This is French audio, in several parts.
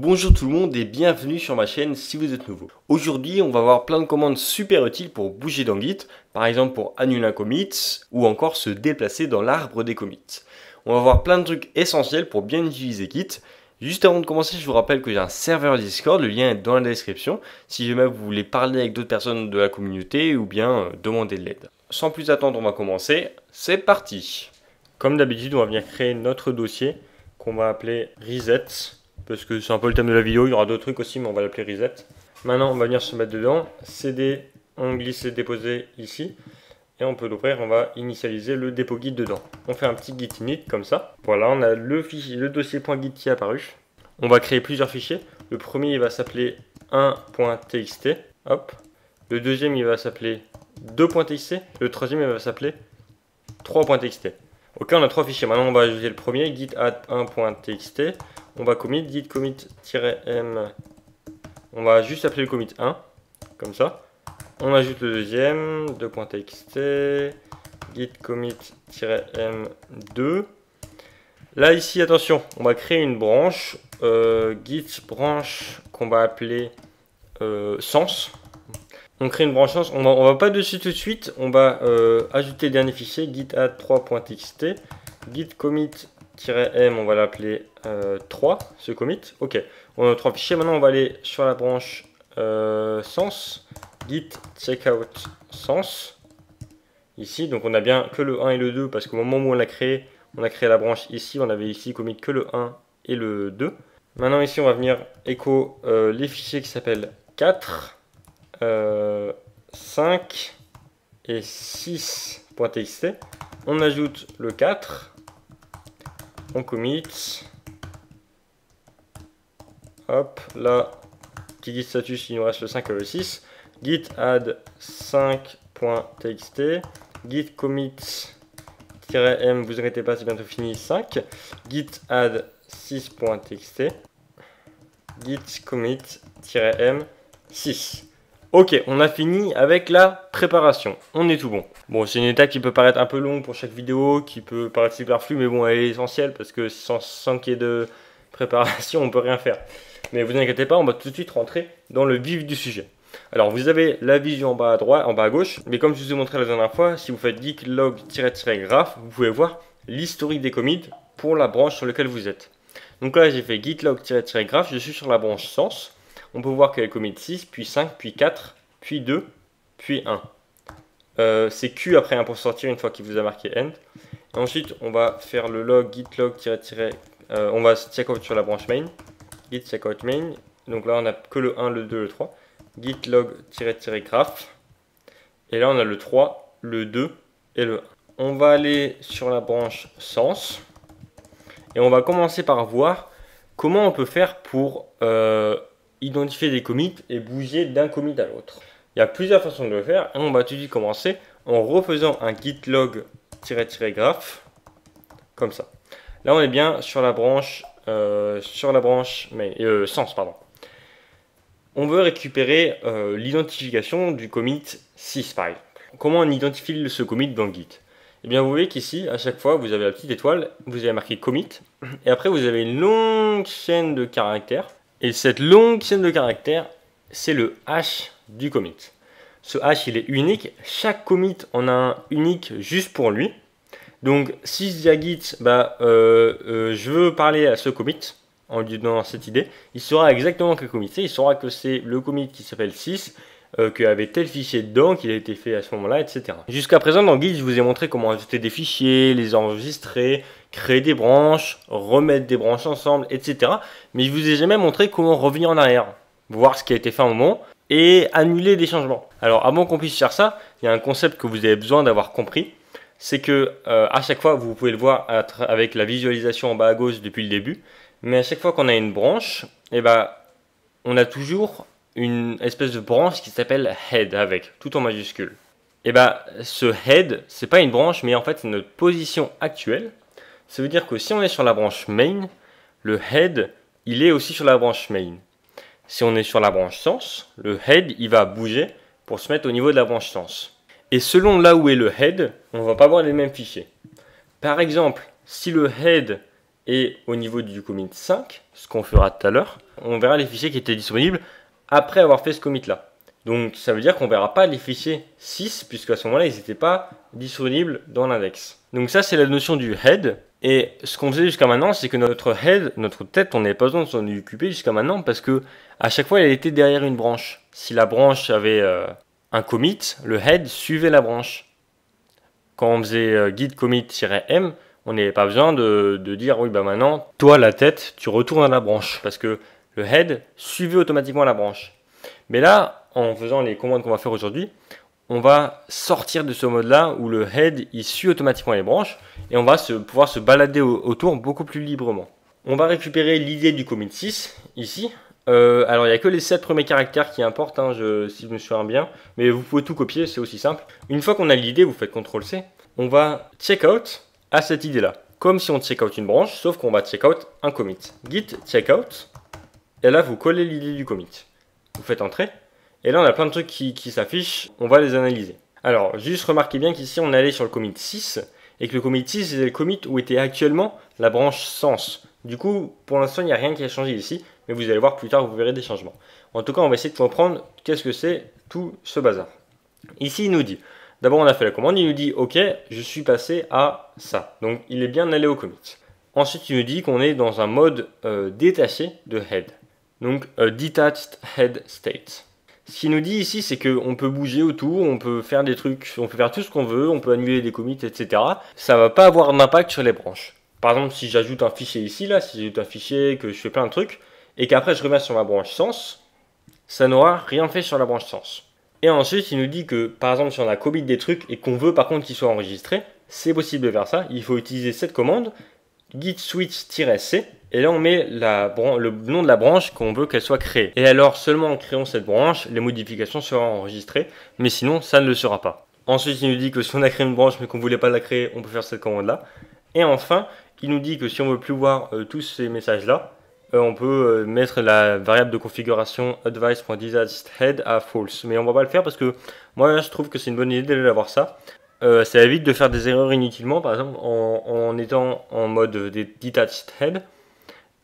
Bonjour tout le monde et bienvenue sur ma chaîne si vous êtes nouveau. Aujourd'hui on va voir plein de commandes super utiles pour bouger dans Git, par exemple pour annuler un commit ou encore se déplacer dans l'arbre des commits. On va voir plein de trucs essentiels pour bien utiliser Git. Juste avant de commencer, je vous rappelle que j'ai un serveur Discord, le lien est dans la description, si jamais vous voulez parler avec d'autres personnes de la communauté ou bien demander de l'aide. Sans plus attendre, on va commencer, c'est parti. Comme d'habitude, on va venir créer notre dossier qu'on va appeler reset. Parce que c'est un peu le thème de la vidéo, il y aura d'autres trucs aussi, mais on va l'appeler reset. Maintenant, on va venir se mettre dedans, cd, on glisse et déposer ici, et on peut l'ouvrir, on va initialiser le dépôt Git dedans. On fait un petit git init comme ça. Voilà, on a le fichier, le dossier.git qui est apparu. On va créer plusieurs fichiers. Le premier, il va s'appeler 1.txt, hop. Le deuxième, il va s'appeler 2.txt. Le troisième, il va s'appeler 3.txt. Ok, on a trois fichiers. Maintenant, on va ajouter le premier, git add 1.txt. On va commit, git commit-m. On va juste appeler le commit 1, comme ça. On ajoute le deuxième, 2.txt, git commit-m2. Là, ici, attention, on va créer une branche, git branche qu'on va appeler sens. On crée une branche sens, on va pas dessus tout de suite, on va ajouter le dernier fichier, git add 3.txt, git commit-m, on va l'appeler 3, ce commit. Ok, on a trois fichiers. Maintenant, on va aller sur la branche sens, git checkout sens. Ici, donc on a bien que le 1 et le 2 parce qu'au moment où on a créé la branche ici, on avait ici commit que le 1 et le 2. Maintenant, ici, on va venir écho les fichiers qui s'appellent 4, 5 et 6.txt. On ajoute le 4. On commit, hop, là, petit git status, il nous reste le 5 et le 6, git add 5.txt, git commit-m, vous inquiétez pas, c'est bientôt fini, 5, git add 6.txt, git commit-m 6. Ok, on a fini avec la préparation, on est tout bon. Bon, c'est une étape qui peut paraître un peu longue pour chaque vidéo, qui peut paraître superflue, mais bon, elle est essentielle parce que sans qu'il y ait de préparation, on peut rien faire. Mais vous inquiétez pas, on va tout de suite rentrer dans le vif du sujet. Alors, vous avez la vision en bas à droite, en bas à gauche, mais comme je vous ai montré la dernière fois, si vous faites git log-graph, vous pouvez voir l'historique des commits pour la branche sur laquelle vous êtes. Donc là, j'ai fait git log-graph, je suis sur la branche sens. On peut voir qu'il y a le commit 6, puis 5, puis 4, puis 2, puis 1. C'est Q après 1 pour sortir une fois qu'il vous a marqué end. Et ensuite, on va faire le log git log on va checkout sur la branche main. Git checkout main. Donc là, on n'a que le 1, le 2, le 3. Git log-graph. Et là, on a le 3, le 2 et le 1. On va aller sur la branche sens. Et on va commencer par voir comment on peut faire pour identifier des commits et bouger d'un commit à l'autre. Il y a plusieurs façons de le faire et on va tout de suite commencer en refaisant un git log-graph comme ça. Là on est bien sur la branche sens pardon. On veut récupérer l'identification du commit 6 par exemple. Comment on identifie ce commit dans Git? Eh bien vous voyez qu'ici à chaque fois vous avez la petite étoile, vous avez marqué commit et après vous avez une longue chaîne de caractères. Et cette longue chaîne de caractères, c'est le hash du commit. Ce hash, il est unique. Chaque commit en a un unique juste pour lui. Donc, si je dis à Git, je veux parler à ce commit, en lui donnant cette idée, il saura exactement quel commit c'est. Il saura que c'est le commit qui s'appelle 6, qu'il y avait tel fichier dedans, qu'il a été fait à ce moment-là, etc. Jusqu'à présent, dans Git, je vous ai montré comment ajouter des fichiers, les enregistrer, créer des branches, remettre des branches ensemble, etc. Mais je vous ai jamais montré comment revenir en arrière, voir ce qui a été fait à un moment et annuler des changements. Alors avant qu'on puisse faire ça, il y a un concept que vous avez besoin d'avoir compris, c'est que à chaque fois, vous pouvez le voir avec la visualisation en bas à gauche depuis le début, mais à chaque fois qu'on a une branche, on a toujours une espèce de branche qui s'appelle head avec, tout en majuscule. Ce head, c'est pas une branche, mais en fait c'est notre position actuelle. Ça veut dire que si on est sur la branche main, le head, il est aussi sur la branche main. Si on est sur la branche sens, le head, il va bouger pour se mettre au niveau de la branche sens. Et selon là où est le head, on ne va pas avoir les mêmes fichiers. Par exemple, si le head et au niveau du commit 5, ce qu'on fera tout à l'heure, on verra les fichiers qui étaient disponibles après avoir fait ce commit là. Donc ça veut dire qu'on ne verra pas les fichiers 6 puisqu'à ce moment-là ils n'étaient pas disponibles dans l'index. Donc ça c'est la notion du head. Et ce qu'on faisait jusqu'à maintenant, c'est que notre head, notre tête, on n'avait pas besoin de s'en occuper jusqu'à maintenant parce que à chaque fois elle était derrière une branche. Si la branche avait un commit, le head suivait la branche. Quand on faisait git commit-m, on n'avait pas besoin de dire oui bah maintenant, toi la tête, tu retournes à la branche parce que le head suivait automatiquement la branche. Mais là, en faisant les commandes qu'on va faire aujourd'hui, on va sortir de ce mode-là où le head il suit automatiquement les branches et on va pouvoir se balader autour beaucoup plus librement. On va récupérer l'idée du commit 6 ici. Alors il n'y a que les 7 premiers caractères qui importent, hein, si je me souviens bien, mais vous pouvez tout copier, c'est aussi simple. Une fois qu'on a l'idée, vous faites CTRL-C, on va checkout à cette idée-là. Comme si on checkout une branche, sauf qu'on va checkout un commit. Git checkout, et là vous collez l'idée du commit. Vous faites entrer. Et là, on a plein de trucs qui s'affichent, on va les analyser. Alors, juste remarquez bien qu'ici, on est allé sur le commit 6, et que le commit 6, c'est le commit où était actuellement la branche sens. Du coup, pour l'instant, il n'y a rien qui a changé ici, mais vous allez voir plus tard, vous verrez des changements. En tout cas, on va essayer de comprendre qu'est-ce que c'est tout ce bazar. Ici, il nous dit, d'abord, on a fait la commande, il nous dit, ok, je suis passé à ça. Donc, il est bien allé au commit. Ensuite, il nous dit qu'on est dans un mode détaché de head. Donc, detached head state. Ce qu'il nous dit ici, c'est qu'on peut bouger autour, on peut faire des trucs, on peut faire tout ce qu'on veut, on peut annuler des commits, etc. Ça ne va pas avoir d'impact sur les branches. Par exemple, si j'ajoute un fichier ici, là, si j'ajoute un fichier, que je fais plein de trucs, et qu'après je reviens sur ma branche sens, ça n'aura rien fait sur la branche sens. Et ensuite, il nous dit que, par exemple, si on a commit des trucs et qu'on veut par contre qu'ils soient enregistrés, c'est possible de faire ça. Il faut utiliser cette commande, git switch-c, et là on met le nom de la branche qu'on veut qu'elle soit créée. Et alors seulement en créant cette branche, les modifications seront enregistrées, mais sinon ça ne le sera pas. Ensuite il nous dit que si on a créé une branche mais qu'on ne voulait pas la créer, on peut faire cette commande là. Et enfin, il nous dit que si on veut plus voir tous ces messages là, on peut mettre la variable de configuration advice.detachedHead à false. Mais on va pas le faire parce que moi je trouve que c'est une bonne idée d'avoir ça. Ça évite de faire des erreurs inutilement, par exemple en étant en mode detached head,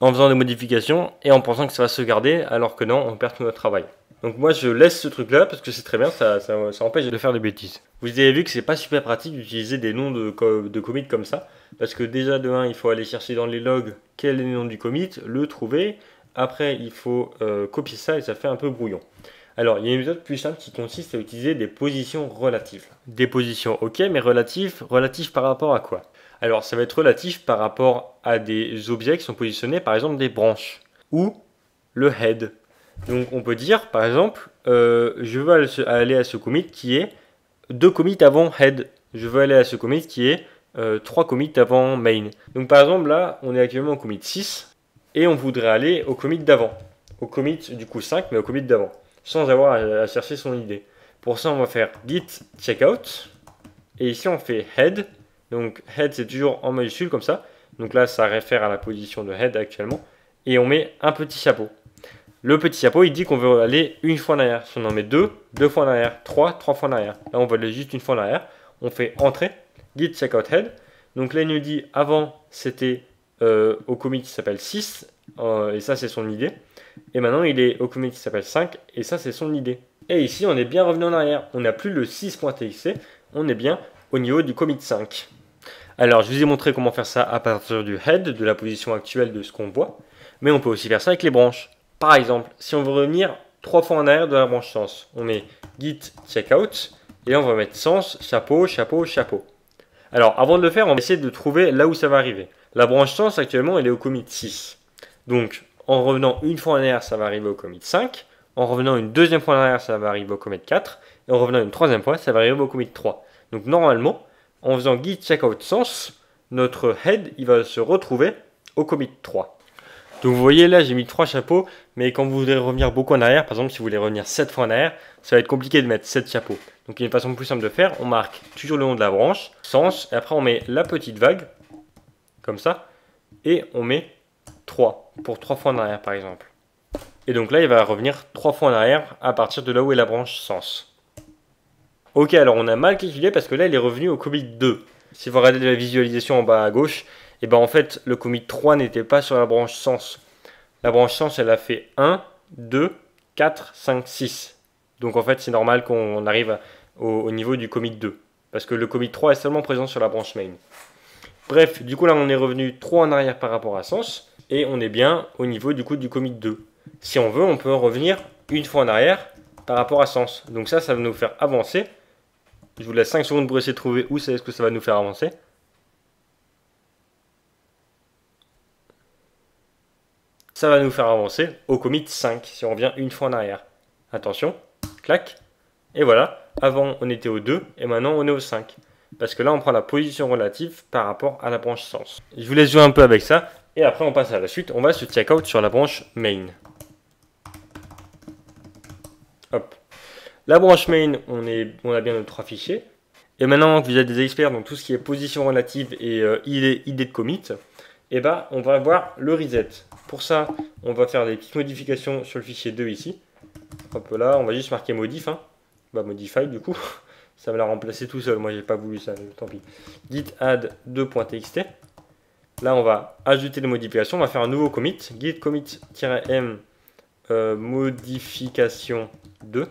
en faisant des modifications et en pensant que ça va se garder alors que non, on perd tout notre travail. Donc moi je laisse ce truc là parce que c'est très bien, ça empêche de faire des bêtises. Vous avez vu que c'est pas super pratique d'utiliser des noms de commit comme ça, parce que déjà de 1 il faut aller chercher dans les logs quel est le nom du commit, le trouver, après il faut copier ça et ça fait un peu brouillon. Alors, il y a une méthode plus simple qui consiste à utiliser des positions relatives. Des positions, ok, mais relatives par rapport à quoi? Alors, ça va être relatif par rapport à des objets qui sont positionnés, par exemple des branches, ou le head. Donc, on peut dire, par exemple, je veux aller à ce commit qui est 2 commits avant head. Je veux aller à ce commit qui est 3 commits avant main. Donc, par exemple, là, on est actuellement au commit 6, et on voudrait aller au commit d'avant. Au commit, du coup, 5, mais au commit d'avant, sans avoir à chercher son idée. Pour ça, on va faire git checkout, et ici on fait head, donc head c'est toujours en majuscule comme ça, donc là ça réfère à la position de head actuellement, et on met un petit chapeau. Le petit chapeau il dit qu'on veut aller une fois en arrière, si on en met 2, 2 fois en arrière, 3 fois en arrière, là on va aller juste une fois en arrière, on fait entrée, git checkout head, donc là il nous dit avant c'était au commit qui s'appelle 6, et ça c'est son idée. Et maintenant il est au commit qui s'appelle 5 et ça c'est son idée. Et ici on est bien revenu en arrière, on n'a plus le 6.txt, on est bien au niveau du commit 5. Alors je vous ai montré comment faire ça à partir du head, de la position actuelle de ce qu'on voit, mais on peut aussi faire ça avec les branches. Par exemple, si on veut revenir 3 fois en arrière de la branche sens, on met git checkout et là on va mettre sens, chapeau, chapeau, chapeau. Alors avant de le faire, on va essayer de trouver là où ça va arriver. La branche sens actuellement elle est au commit 6. Donc en revenant une fois en arrière, ça va arriver au commit 5. En revenant une deuxième fois en arrière, ça va arriver au commit 4. Et en revenant une troisième fois, ça va arriver au commit 3. Donc normalement, en faisant git checkout sens, notre head il va se retrouver au commit 3. Donc vous voyez là, j'ai mis 3 chapeaux, mais quand vous voudrez revenir beaucoup en arrière, par exemple si vous voulez revenir 7 fois en arrière, ça va être compliqué de mettre 7 chapeaux. Donc il y a une façon plus simple de faire, on marque toujours le nom de la branche, sens, et après on met la petite vague, comme ça, et on met 3, pour 3 fois en arrière par exemple. Et donc là, il va revenir 3 fois en arrière à partir de là où est la branche sens. Ok, alors on a mal calculé parce que là, il est revenu au commit 2. Si vous regardez la visualisation en bas à gauche, et ben en fait le commit 3 n'était pas sur la branche sens. La branche sens elle a fait 1, 2, 4, 5, 6. Donc en fait c'est normal qu'on arrive au niveau du commit 2. Parce que le commit 3 est seulement présent sur la branche main. Bref, du coup là on est revenu 3 en arrière par rapport à sens. Et on est bien au niveau du coup du commit 2. Si on veut, on peut revenir une fois en arrière par rapport à sens. Donc ça va nous faire avancer. Je vous laisse 5 secondes pour essayer de trouver où c'est ce que ça va nous faire avancer. Ça va nous faire avancer au commit 5 si on revient une fois en arrière. Attention, clac. Et voilà, avant on était au 2 et maintenant on est au 5. Parce que là on prend la position relative par rapport à la branche sens. Je vous laisse jouer un peu avec ça. Et après on passe à la suite, on va se check out sur la branche main. Hop. La branche main, on a bien nos 3 fichiers. Et maintenant que vous êtes des experts dans tout ce qui est position relative et idée de commit, et ben on va voir le reset. Pour ça, on va faire des petites modifications sur le fichier 2 ici. Hop là, on va juste marquer modif. Bah modify du coup, ça va la remplacer tout seul. Moi j'ai pas voulu ça, tant pis. Git add 2.txt. Là, on va ajouter les modifications. On va faire un nouveau commit. Git commit-m modification 2.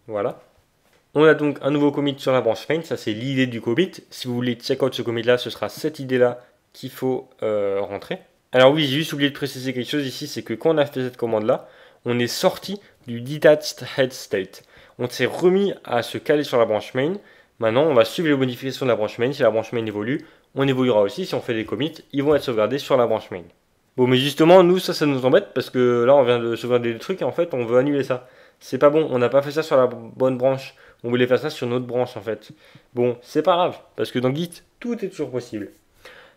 Voilà. On a donc un nouveau commit sur la branche main. Ça, c'est l'idée du commit. Si vous voulez check out ce commit-là, ce sera cette idée-là qu'il faut rentrer. Alors oui, j'ai juste oublié de préciser quelque chose ici. C'est que quand on a fait cette commande-là, on est sorti du detached head state. On s'est remis à se caler sur la branche main. Maintenant, on va suivre les modifications de la branche main. Si la branche main évolue, on évoluera aussi. Si on fait des commits, ils vont être sauvegardés sur la branche main. Bon, mais justement, nous, ça nous embête parce que là, on vient de sauvegarder des trucs et en fait, on veut annuler ça. C'est pas bon, on n'a pas fait ça sur la bonne branche. On voulait faire ça sur notre branche en fait. Bon, c'est pas grave, parce que dans Git, tout est toujours possible.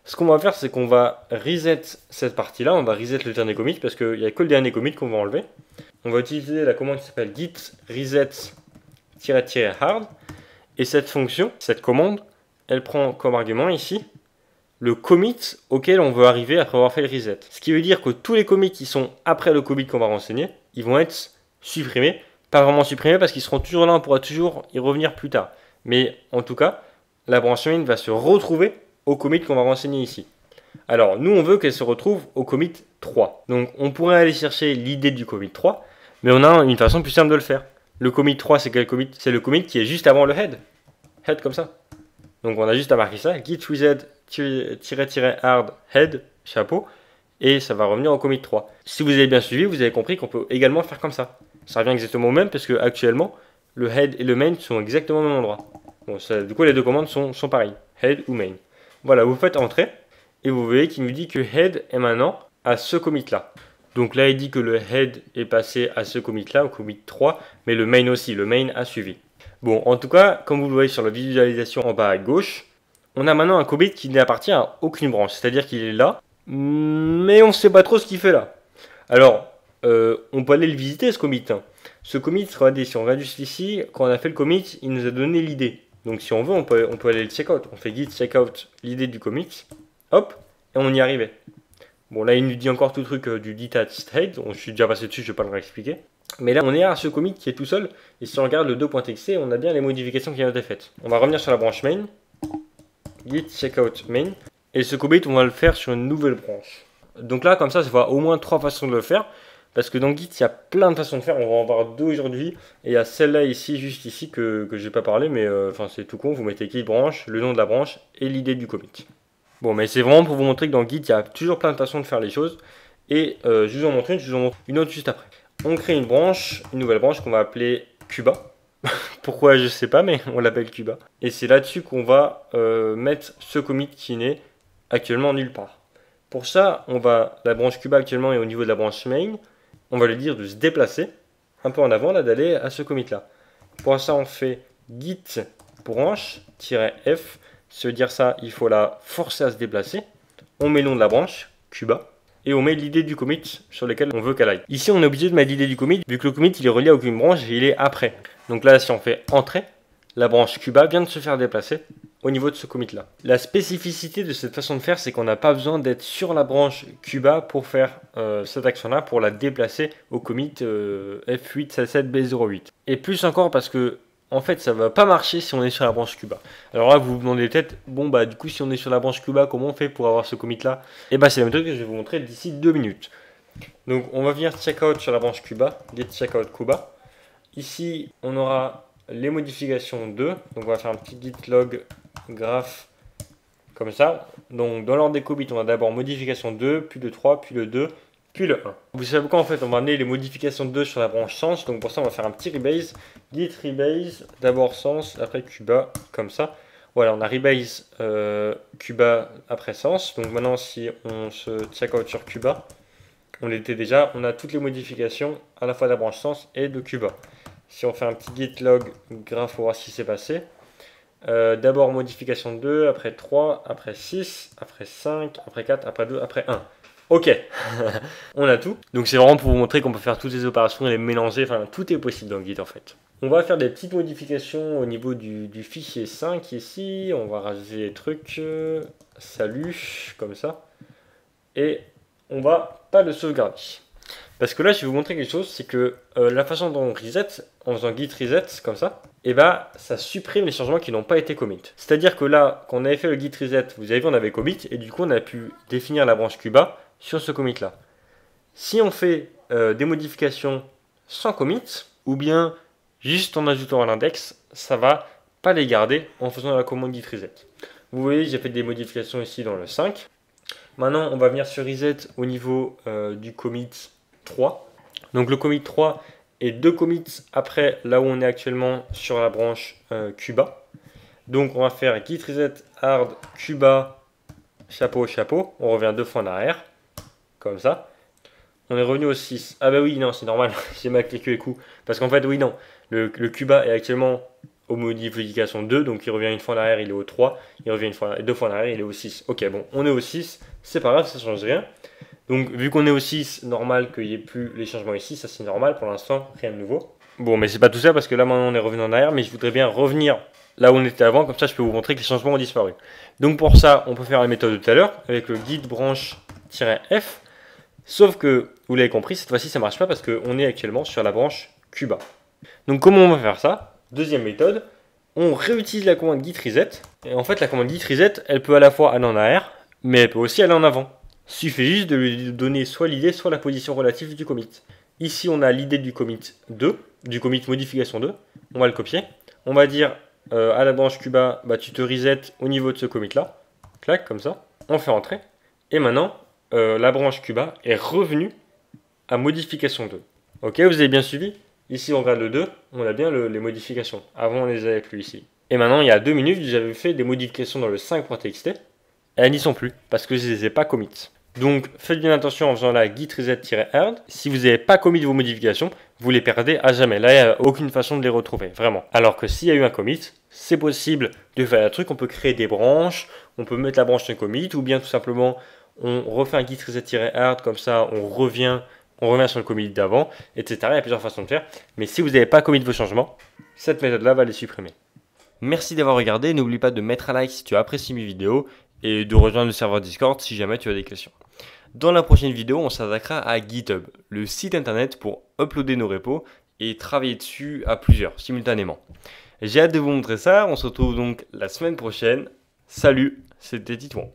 Ce qu'on va faire, c'est qu'on va reset cette partie-là. On va reset le dernier commit parce qu'il n'y a que le dernier commit qu'on va enlever. On va utiliser la commande qui s'appelle git reset-hard. Et cette fonction, cette commande, elle prend comme argument ici le commit auquel on veut arriver après avoir fait le reset. Ce qui veut dire que tous les commits qui sont après le commit qu'on va renseigner, ils vont être supprimés. Pas vraiment supprimés parce qu'ils seront toujours là, on pourra toujours y revenir plus tard. Mais en tout cas, la branche main va se retrouver au commit qu'on va renseigner ici. Alors, nous, on veut qu'elle se retrouve au commit 3. Donc, on pourrait aller chercher l'idée du commit 3, mais on a une façon plus simple de le faire. Le commit 3, c'est quel commit? C'est le commit qui est juste avant le head. Head comme ça. Donc, on a juste à marquer ça. Git reset-hard head, chapeau. Et ça va revenir au commit 3. Si vous avez bien suivi, vous avez compris qu'on peut également faire comme ça. Ça revient exactement au même parce que actuellement, le head et le main sont exactement au même endroit. Bon, du coup, les deux commandes sont pareilles. Head ou main. Voilà, vous faites entrer. Et vous voyez qu'il nous dit que head est maintenant à ce commit là. Donc là il dit que le head est passé à ce commit là, au commit 3, mais le main aussi, le main a suivi. Bon, en tout cas, comme vous le voyez sur la visualisation en bas à gauche, on a maintenant un commit qui n'appartient à aucune branche, c'est-à-dire qu'il est là, mais on ne sait pas trop ce qu'il fait là. Alors, on peut aller le visiter ce commit. Ce commit, regardez, si on regarde juste ici, quand on a fait le commit, il nous a donné l'idée. Donc si on veut, on peut aller le checkout. On fait git checkout l'idée du commit. Hop, et on y arrivait. Bon, là, il nous dit encore tout le truc du detached state. Je suis déjà passé dessus, je ne vais pas le réexpliquer. Mais là, on est à ce commit qui est tout seul. Et si on regarde le 2.txt, on a bien les modifications qui ont été faites. On va revenir sur la branche main. Git checkout main. Et ce commit, on va le faire sur une nouvelle branche. Donc là, comme ça voit au moins 3 façons de le faire. Parce que dans Git, il y a plein de façons de faire. On va en voir 2 aujourd'hui. Et il y a celle-là ici, juste ici, que je vais pas parler. Mais enfin, c'est tout con. Vous mettez git branche, le nom de la branche et l'idée du commit. Bon, mais c'est vraiment pour vous montrer que dans Git, il y a toujours plein de façons de faire les choses. Et je vous en montre une, je vous en montre une autre juste après. On crée une branche, une nouvelle branche qu'on va appeler Cuba. Pourquoi, je sais pas, mais on l'appelle Cuba. Et c'est là-dessus qu'on va mettre ce commit qui n'est actuellement nulle part. Pour ça, la branche Cuba actuellement est au niveau de la branche main. On va lui dire de se déplacer un peu en avant, là, d'aller à ce commit-là. Pour ça, on fait git branche-f. Se dire ça, il faut la forcer à se déplacer. On met le nom de la branche, Cuba, et on met l'idée du commit sur lequel on veut qu'elle aille. Ici, on est obligé de mettre l'idée du commit, vu que le commit, il est relié à aucune branche et il est après. Donc là, si on fait entrer, la branche Cuba vient de se faire déplacer au niveau de ce commit-là. La spécificité de cette façon de faire, c'est qu'on n'a pas besoin d'être sur la branche Cuba pour faire cette action-là, pour la déplacer au commit F877B08. Et plus encore parce que en fait, ça va pas marcher si on est sur la branche Cuba. Alors là, vous vous demandez peut-être, bon bah du coup, si on est sur la branche Cuba, comment on fait pour avoir ce commit là? Et bah c'est la méthode que je vais vous montrer d'ici 2 minutes. Donc on va venir checkout sur la branche Cuba, git checkout Cuba. Ici, on aura les modifications 2. Donc on va faire un petit git log graph comme ça. Donc dans l'ordre des commits, on a d'abord modification 2, puis le 3, puis le 2, puis le 1. Vous savez quoi, en fait, on va amener les modifications 2 sur la branche sens. Donc pour ça, on va faire un petit rebase. Git rebase, d'abord sens, après Cuba, comme ça. Voilà, on a rebase Cuba après sens. Donc maintenant, si on se checkout sur Cuba, on l'était déjà, on a toutes les modifications à la fois de la branche sens et de Cuba. Si on fait un petit git log graph pour voir ce qui s'est passé. D'abord modification 2, après 3, après 6, après 5, après 4, après 2, après 1. Ok, on a tout. Donc c'est vraiment pour vous montrer qu'on peut faire toutes les opérations et les mélanger, enfin tout est possible dans le Git en fait. On va faire des petites modifications au niveau du fichier 5 ici. On va rajouter des trucs, salut, comme ça. Et on va pas le sauvegarder. Parce que là, je vais vous montrer quelque chose, c'est que la façon dont on reset, en faisant git reset, comme ça, et bah, ça supprime les changements qui n'ont pas été commit. C'est-à-dire que là, quand on avait fait le git reset, vous avez vu, on avait commit, et du coup, on a pu définir la branche Cuba sur ce commit-là. Si on fait des modifications sans commit, ou bien juste en ajoutant à l'index, ça va pas les garder en faisant la commande git reset. Vous voyez, j'ai fait des modifications ici dans le 5. Maintenant, on va venir sur reset au niveau du commit 3. Donc le commit 3 est 2 commits après là où on est actuellement sur la branche Cuba. Donc on va faire git reset hard Cuba chapeau chapeau. On revient 2 fois en arrière. Comme ça. On est revenu au 6. Ah bah oui, non, c'est normal. J'ai mal cliqué les coups. Parce qu'en fait, oui, non. Le Cuba est actuellement aux modifications 2. Donc il revient une fois en arrière, il est au 3. Il revient 2 fois en arrière, il est au 6. Ok, bon, on est au 6. C'est pas grave, ça ne change rien. Donc vu qu'on est au 6, normal qu'il n'y ait plus les changements ici, ça c'est normal pour l'instant, rien de nouveau. Bon, mais c'est pas tout ça parce que là maintenant on est revenu en arrière, mais je voudrais bien revenir là où on était avant, comme ça je peux vous montrer que les changements ont disparu. Donc pour ça, on peut faire la méthode de tout à l'heure avec le git branch-f, sauf que, vous l'avez compris, cette fois-ci ça marche pas parce qu'on est actuellement sur la branche Cuba. Donc comment on va faire ça? Deuxième méthode, on réutilise la commande git reset, et en fait la commande git reset, elle peut à la fois aller en arrière, mais elle peut aussi aller en avant. Il suffit juste de lui donner soit l'idée, soit la position relative du commit. Ici, on a l'idée du commit 2, du commit modification 2. On va le copier. On va dire à la branche Cuba, bah, tu te resets au niveau de ce commit-là. Clac, comme ça. On fait entrer. Et maintenant, la branche Cuba est revenue à modification 2. Ok, vous avez bien suivi? Ici, on regarde le 2, on a bien les modifications. Avant, on les avait plus ici. Et maintenant, il y a 2 minutes, j'avais fait des modifications dans le 5.txt. Et elles n'y sont plus, parce que je ne les ai pas commit. Donc faites bien attention en faisant la git reset-hard. Si vous n'avez pas commit vos modifications, vous les perdez à jamais. Là, il n'y a aucune façon de les retrouver, vraiment. Alors que s'il y a eu un commit, c'est possible de faire un truc. On peut créer des branches, on peut mettre la branche de commit, ou bien tout simplement, on refait un git reset-hard, comme ça, on revient sur le commit d'avant, etc. Il y a plusieurs façons de faire. Mais si vous n'avez pas commit vos changements, cette méthode-là va les supprimer. Merci d'avoir regardé. N'oublie pas de mettre un like si tu as apprécié mes vidéos et de rejoindre le serveur Discord si jamais tu as des questions. Dans la prochaine vidéo, on s'attaquera à GitHub, le site internet pour uploader nos repos et travailler dessus à plusieurs, simultanément. J'ai hâte de vous montrer ça, on se retrouve donc la semaine prochaine. Salut, c'était Titouan.